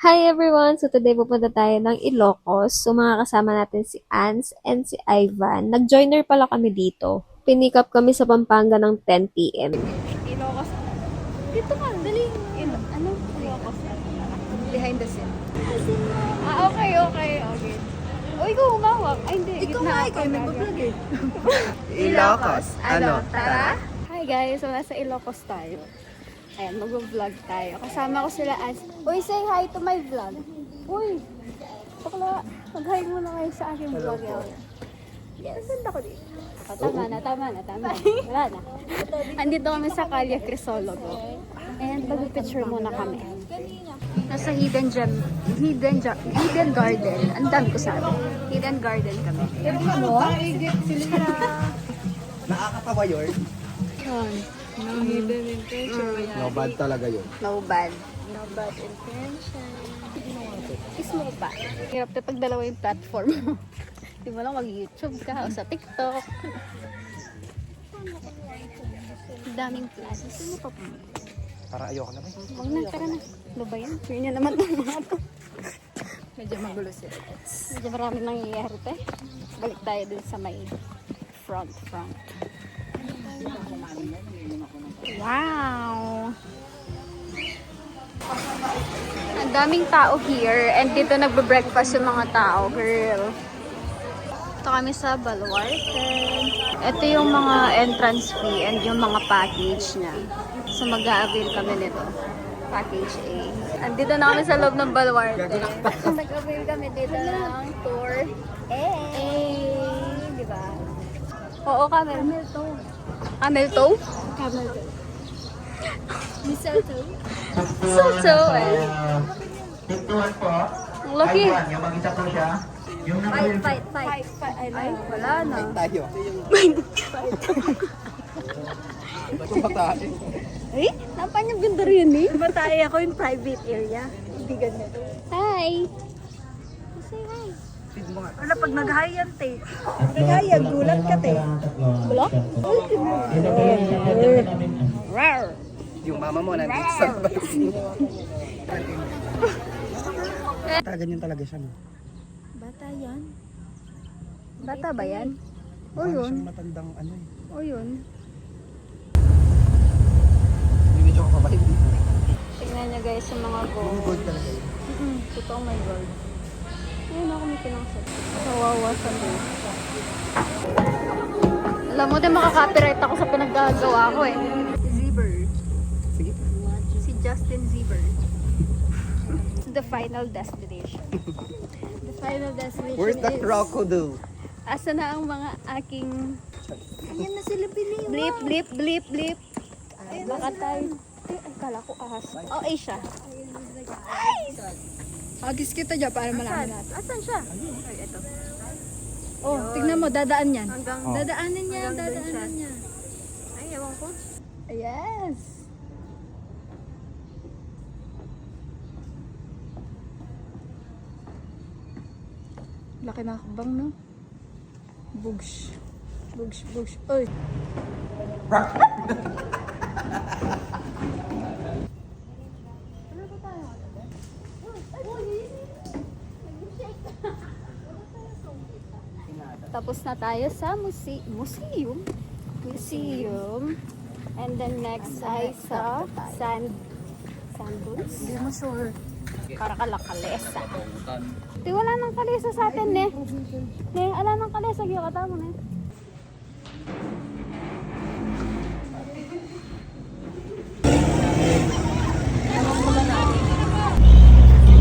Hi everyone! So today pupunta tayo ng Ilocos. So mga kasama natin si Ans and si Ivan. Nag-joiner pala kami dito. Pinick up kami sa Pampanga ng 10 p.m. Ilocos. Dito ka, dali. Ano? Ilocos. Behind the scene. Okay. O, ikaw umawak. Ay, hindi. Ikaw nga, ikaw nagbablog eh. Ilocos. Ano? Tara. Hi guys, so nasa Ilocos tayo. Ayan, mag-vlog tayo. Kasama ko sila as... Uy, say hi to my vlog. Uy, bakla, mag-hi muna kayo sa aking vlog. Yes. Ganda ko dito. Oh, tama na. Wala na. Andito kami sa Calle Crisologo. And mag-picture muna kami. Nasa Hidden Garden. Ang dami ko sabi. Hidden Garden kami. Ano? Nakakatawa yun. Yun. No hidden intention. No bad talaga yun. No bad intention. Kiss mo pa. Hirap na pag dalawa yung platform mo. Di mo lang mag-YouTube ka o sa TikTok. Daming plans. Sino pa po? Para ayoko na ba? Huwag na, tara na. Ano ba yan? Yun yan naman ng mga to. Medyo magulo sila. Medyo marami nangyayari te. Balik tayo dun sa may front. Wow! Ang daming tao here and dito nagbe-breakfast yung mga tao, girl. Ito kami sa Baluarte. Ito yung mga entrance fee and yung mga package niya. So mag-a-avail kami nito. Package A. Andito na kami sa loob ng Baluarte. Nag-avail kami dito ng tour A. Di ba? Oo, camel toe. Camel toe? Camel toe. Mistletoe? Mistletoe eh. Pintuan po. Ang laki. Yung mag-isa po siya. Yung Fight. Ay, wala na. tayo. Ba't yung bataan? Eh, napan yung ganda rin eh. Matay ako yung private area. Hindi ganito. Hi! Say hi. Wala pag nag-hi yan, te. Nag-hi yan, gulat ka, te. Bulok? Rar! Yung mama mo nandito sa labas. Ganyan talaga siya, no? Bata yan. Bata ba yan? O Parang yun? siyang matandang ano eh. O yun? Binidyo ko pa ba? Tingnan nyo guys yung mga gold. Gold talaga yun. Totoo may gold. Ayun ako may pinangsit. Kawawa sa mo. Alam mo din makaka-copyright ako sa pinaggagawa ko eh. Zebra. Sige. Si Justin Zebra. The final destination. The final destination Where's the is... crocodile? Asa na ang mga aking... Ayan na sila piniwa. Blip. Ay, baka tayo. Ay, kala ko ahas. Oh, Asia. Agis kita dyan para malaman natin. Asan siya? Ay, ito. Oh, tignan mo, dadaan yan. Hanggang... Dadaanin niya, Hanggang dun siya. dadaanin niya. Ay, ewan ko. Yes. Laki na hakbang, no? Bugs. Oy. Tapos na tayo sa museum. And then next ay sa sand dunes. Hindi mo sure. Para kalesa. Di wala nang kalesa sa atin ne. Ne, ala nang kalesa gyud kata mo ne.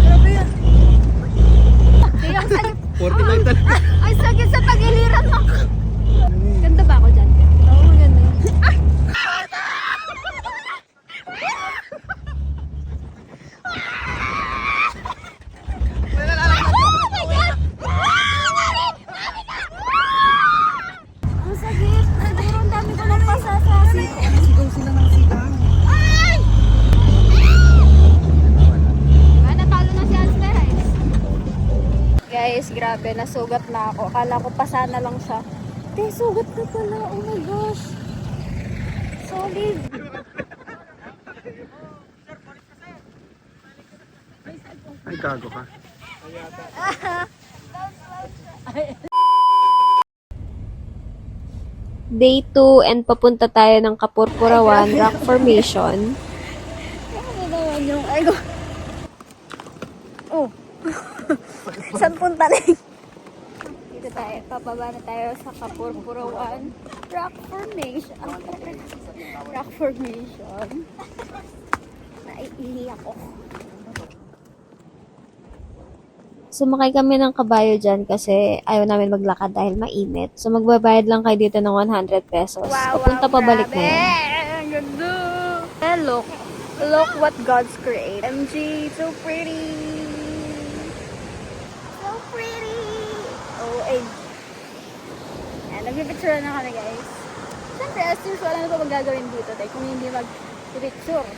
Grabe yan. Di ang sakit. 49 talaga. Ay sakit sa tagiliran mo. Ganda ba ako diyan? Oo, maganda. Ang sakit. Siguro ang dami ko nang pasasasi. Sigaw sila ng sigaw. Natalo na si Alsterais. Guys, grabe, nasugat na ako. Akala ko pasana lang siya. Sugat na pala. Oh my gosh. Solid. Ay, gago ka. Day 2 and papunta tayo ng Kapurpurawan Rock Formation. Ano naman yung, ay ko. Oh. Saan punta rin? Dito tayo, papaba na tayo sa Kapurpurawan Rock Formation. Rock Formation. Naiihi ako. Sumakay kami ng kabayo dyan kasi ayaw namin maglakad dahil mainit. So magbabayad lang kayo dito ng 100 pesos. Papunta pabalik na yan. Ang ganda! Eh, look. Look what God's create. MG, so pretty! So pretty! Oh, ay. Ayan, nag-picture na kami, guys. Siyempre, as usual, ano ba magagawin dito, tayo, kung hindi mag-picture.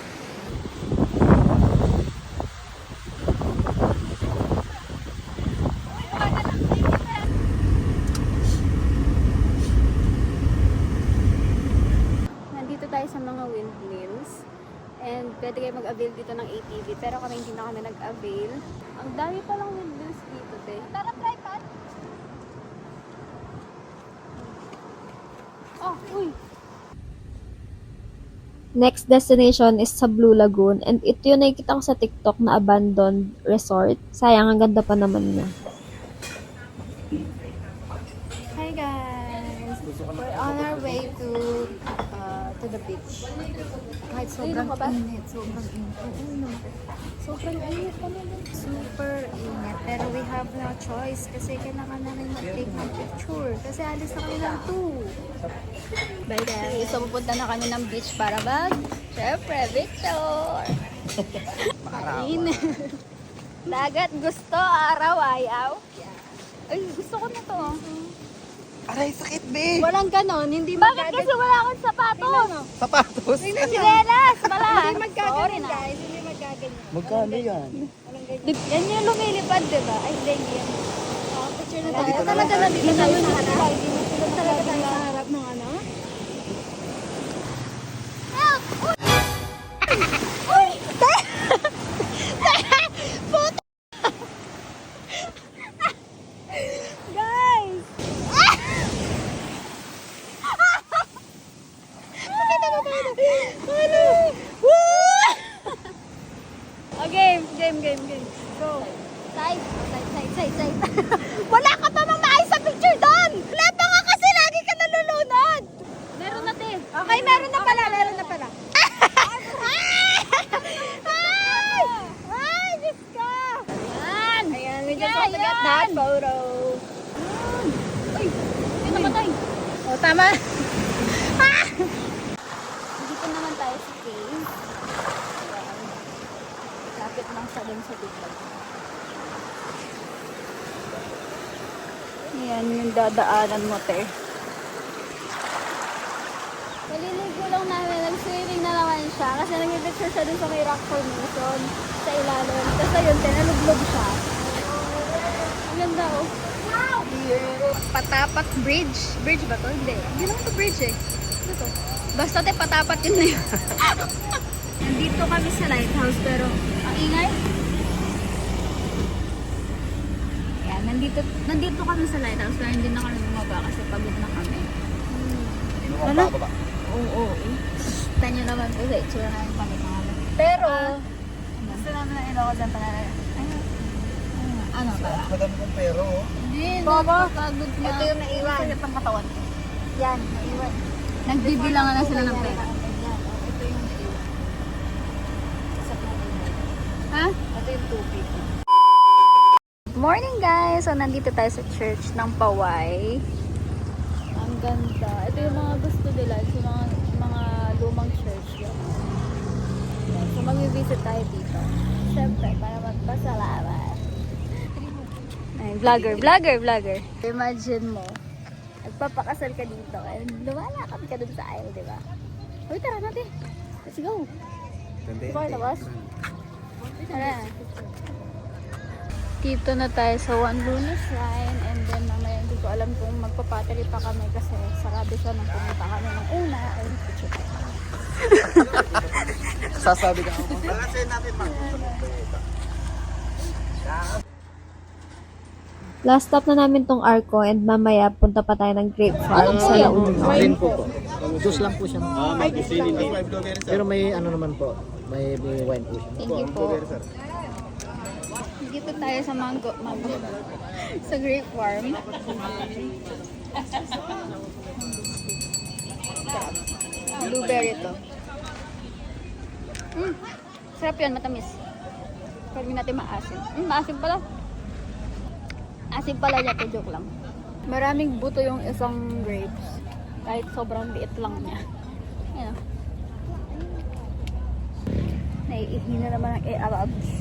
Nandito tayo sa mga windmills. And pwede kayo mag-avail dito ng ATV. Pero kami hindi na kami nag-avail. Ang dami palang windmills dito, te. Tara, tripod! Oh, uy! Next destination is sa Blue Lagoon and ito yung nakikita ko sa TikTok na abandoned resort. Sayang, ang ganda pa naman niya. Hi guys! We're on our way to the beach. Kahit sobrang init, sobrang init. Sobrang init kami din. Super init. Pero we have no choice kasi kailangan namin mag-take ng picture. Kasi alis na kami ng 2. Bye guys! So pupunta na kami ng beach para syempre, picture! Mainit. Dagat gusto, araw ayaw. Ay, gusto ko na to. Aray, sakit, be! Walang ganon, hindi magkaganon. Bakit kasi wala akong sapatos? Sapatos! Sinelas, wala. Hindi Magkaganon guys, hindi magkaganon. Magkano yan? Yan yung lumilipad, diba? Ay, hindi yan. Picture na tayo. Dito na Talaga lang na dito tayo sa harap. Talaga tayo sa harap ng ano? Help! Uy! Puto! Guys! Ano? Woo! Oh, game. Go. Side. Wala ka pa mang maayos sa picture doon! Wala pa nga kasi lagi ka nalulunod! Meron na, te. Okay, meron na pala. Ay, Diyos ka! Ayan, we just want to get that photo. Uy, hindi namatay. Oh, tama. Dito naman tayo sa cave. Ayan. Lapit lang sa dun sa biglag. Ayan yung dadaanan mo, te. Naliligo lang namin. Nag-swimming na naman siya. Kasi nag-picture siya dun sa may rock formation. Sa ilalim. Tapos ayun, te, nalublog siya. Ang ganda, oh. Wow! Patapat Bridge. Bridge ba to? Hindi. Hindi naman to bridge eh. Ano to? Basta te, patapat yun na yun. Nandito kami sa lighthouse pero ang ingay. Ayan, nandito kami sa lighthouse pero hindi na kami bumaba kasi pagod na kami. Ano? Oo. Tanyo naman po sa itsura namin pagod na kami. Pero, gusto namin na iloko dyan pala. Ano ba? Madami kong pero, oh. Hindi, napakagod na. Ito yung naiwan. Ito yung katawan. Yan, naiwan. Nagbibilangan na sila ng pera. Ito yung naiwan. Ha? Ito yung tubig. Morning guys! So nandito tayo sa church ng Paway. Ang ganda. Ito yung mga gusto nila. So mga lumang church yun. So mag-visit tayo dito. Siyempre, para magpasalamat. Ay, vlogger. Imagine mo, nagpapakasal ka dito and lumalakad ka dun sa aisle, di ba? Uy, tara natin. Let's go. Di ba kayo labas? Tara. Dito na tayo sa One Luna Shrine and then mamaya hindi ko alam kung magpapatali pa kami kasi sarado siya nung pumunta kami ng una. Ay, picture tayo. Sasabi ka ako. Balasin natin, Last stop na namin tong Arco and mamaya punta pa tayo ng Grape Farm sa La Union. Green po. Juice lang po siya. Pero may ano naman po. May wine po siya. Thank you po. Dito tayo sa mango. Sa grape farm. Blueberry to. Sarap yun, matamis. Pwede natin maasim. Maasim pala. Asim pala niya to, joke lang. Maraming buto yung isang grapes. Kahit sobrang liit lang niya. Ayan. Naiihi na naman ang e-arabs.